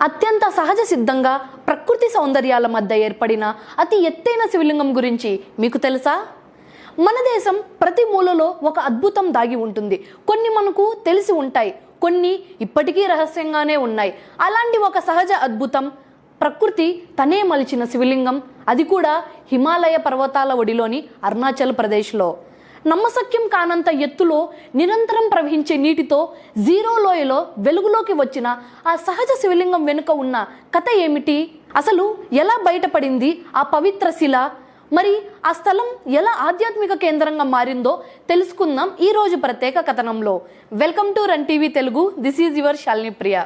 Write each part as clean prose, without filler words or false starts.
అత్యంత సహజ సిద్ధంగా ప్రకృతి సౌందర్యాల మధ్య ఏర్పడిన అతి ఎత్తైన శివలింగం గురించి మీకు తెలుసా? మన దేశం ప్రతి మూలలో ఒక అద్భుతం దాగి ఉంటుంది. కొన్ని మనకు తెలిసి ఉంటాయి, కొన్ని ఇప్పటికీ రహస్యంగానే ఉన్నాయి. అలాంటి ఒక సహజ అద్భుతం ప్రకృతి తనే మలిచిన శివలింగం, అది కూడా హిమాలయ పర్వతాల ఒడిలోని అరుణాచల్ ప్రదేశ్లో. నమ్మశక్యం కానంత ఎత్తులో నిరంతరం ప్రవహించే నీటితో జీరో లోయలో వెలుగులోకి వచ్చిన ఆ సహజ శివలింగం వెనుక ఉన్న కథ ఏమిటి? అసలు ఎలా బయటపడింది ఆ పవిత్ర శిల? మరి ఆ స్థలం ఎలా ఆధ్యాత్మిక కేంద్రంగా మారిందో తెలుసుకుందాం ఈ రోజు ప్రత్యేక కథనంలో. Welcome to run TV Telugu. This is your Shalini Priya.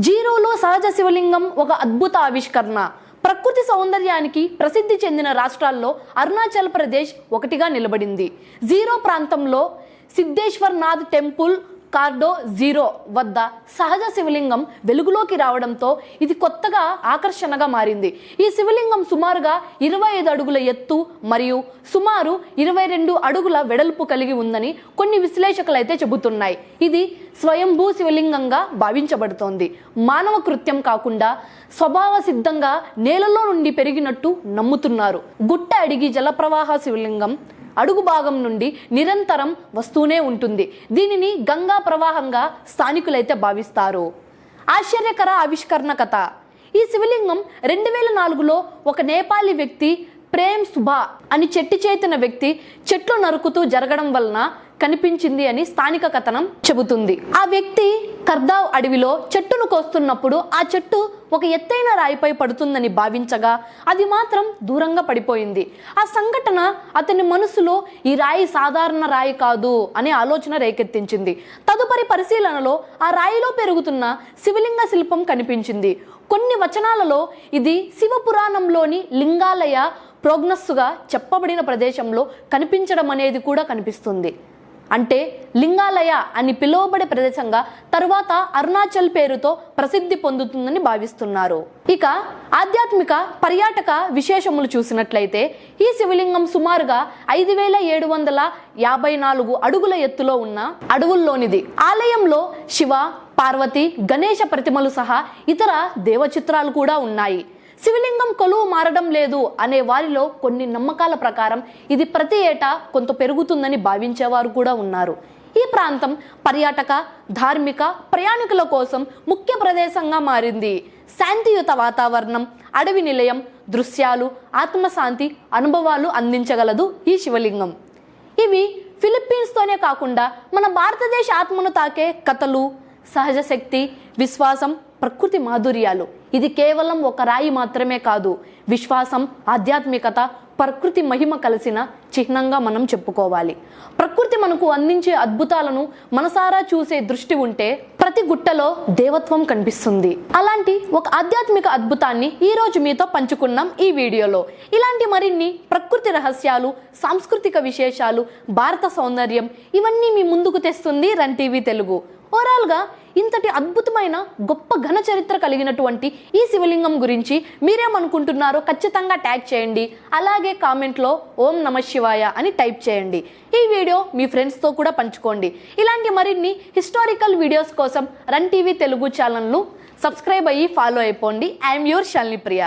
జీరోలో సహజ శివలింగం ఒక అద్భుత ఆవిష్కరణ. ప్రకృతి సౌందర్యానికి ప్రసిద్ధి చెందిన రాష్ట్రాల్లో అరుణాచల్ ప్రదేశ్ ఒకటిగా నిలబడింది. జీరో ప్రాంతంలో సిద్ధేశ్వర్ నాథ్ టెంపుల్ కార్డో జీరో వద్ద సహజ శివలింగం వెలుగులోకి రావడంతో ఇది కొత్తగా ఆకర్షణగా మారింది. ఈ శివలింగం సుమారుగా 25 అడుగుల ఎత్తు మరియు సుమారు 22 అడుగుల వెడల్పు కలిగి ఉందని కొన్ని విశ్లేషకులు అయితే చెబుతున్నాయి. ఇది స్వయంభూ శివలింగంగా భావించబడుతోంది. మానవ కృత్యం కాకుండా స్వభావ సిద్ధంగా నేలలో నుండి పెరిగినట్టు నమ్ముతున్నారు. గుట్ట అడిగి జలప్రవాహ శివలింగం అడుగు భాగం నుండి నిరంతరం వస్తూనే ఉంటుంది. దీనిని గంగా ప్రవాహంగా స్థానికులైతే భావిస్తారు. ఆశ్చర్యకర ఆవిష్కరణ కథ. ఈ శివలింగం 2004లో ఒక నేపాలీ వ్యక్తి ప్రేమ్ సుభా అని చెట్టిచేతిన వ్యక్తి చెట్లు నరుకుతూ జరగడం వలన కనిపించింది అని స్థానిక కథనం చెబుతుంది. ఆ వ్యక్తి కర్దావ్ అడవిలో చెట్టును కోస్తున్నప్పుడు ఆ చెట్టు ఒక ఎత్తైన రాయిపై పడుతుందని భావించగా అది మాత్రం దూరంగా పడిపోయింది. ఆ సంఘటన అతని మనసులో ఈ రాయి సాధారణ రాయి కాదు అనే ఆలోచన రేకెత్తించింది. తదుపరి పరిశీలనలో ఆ రాయిలో పెరుగుతున్న శివలింగ శిల్పం కనిపించింది. కొన్ని వచనాలలో ఇది శివపురాణంలోని లింగాలయ ప్రోగ్నస్సుగా చెప్పబడిన ప్రదేశంలో కనిపించడం అనేది కూడా కనిపిస్తుంది. అంటే లింగాలయ అని పిలువబడే ప్రదేశంగా తరువాత అరుణాచల్ పేరుతో ప్రసిద్ధి పొందుతుందని భావిస్తున్నారు. ఇక ఆధ్యాత్మిక పర్యాటక విశేషములు చూసినట్లయితే ఈ శివలింగం సుమారుగా 5754 అడుగుల ఎత్తులో ఉన్న అడవుల్లోనిది. ఆలయంలో శివ, పార్వతి, గణేశ ప్రతిమలు సహా ఇతర దేవచిత్రాలు కూడా ఉన్నాయి. శివలింగం కొలువు మారడం లేదు అనే వారిలో కొన్ని నమ్మకాల ప్రకారం ఇది ప్రతి ఏటా కొంత పెరుగుతుందని భావించేవారు కూడా ఉన్నారు. ఈ ప్రాంతం పర్యాటక, ధార్మిక ప్రయాణికుల కోసం ముఖ్య ప్రదేశంగా మారింది. శాంతియుత వాతావరణం, అడవి నిలయం, దృశ్యాలు, ఆత్మశాంతి అనుభవాలు అందించగలదు ఈ శివలింగం. ఇవి ఫిలిప్పీన్స్తోనే కాకుండా మన భారతదేశ ఆత్మను తాకే కథలు, సహజ శక్తి, విశ్వాసం, ప్రకృతి మాధుర్యాలు. ఇది కేవలం ఒక రాయి మాత్రమే కాదు, విశ్వాసం, ఆధ్యాత్మికత, ప్రకృతి మహిమ కలిసిన చిహ్నంగా మనం చెప్పుకోవాలి. ప్రకృతి మనకు అందించే అద్భుతాలను మనసారా చూసే దృష్టి ఉంటే ప్రతి గుట్టలో దేవత్వం కనిపిస్తుంది. అలాంటి ఒక ఆధ్యాత్మిక అద్భుతాన్ని ఈ రోజు మీతో పంచుకున్నాం ఈ వీడియోలో. ఇలాంటి మరిన్ని ప్రకృతి రహస్యాలు, సాంస్కృతిక విశేషాలు, భారత సౌందర్యం ఇవన్నీ మీ ముందుకు తెస్తుంది రన్ టీవీ తెలుగు. ఓవరాల్గా ఇంతటి అద్భుతమైన గొప్ప ఘన చరిత్ర కలిగినటువంటి ఈ శివలింగం గురించి మీరేమనుకుంటున్నారో ఖచ్చితంగా ట్యాగ్ చేయండి. అలాగే కామెంట్లో ఓం నమ శివాయ అని టైప్ చేయండి. ఈ వీడియో మీ ఫ్రెండ్స్తో కూడా పంచుకోండి. ఇలాంటి మరిన్ని హిస్టారికల్ వీడియోస్ కోసం రన్ టీవీ తెలుగు ఛానల్ను సబ్స్క్రైబ్ అయ్యి ఫాలో అయిపోండి. I'm your Shalini Priya.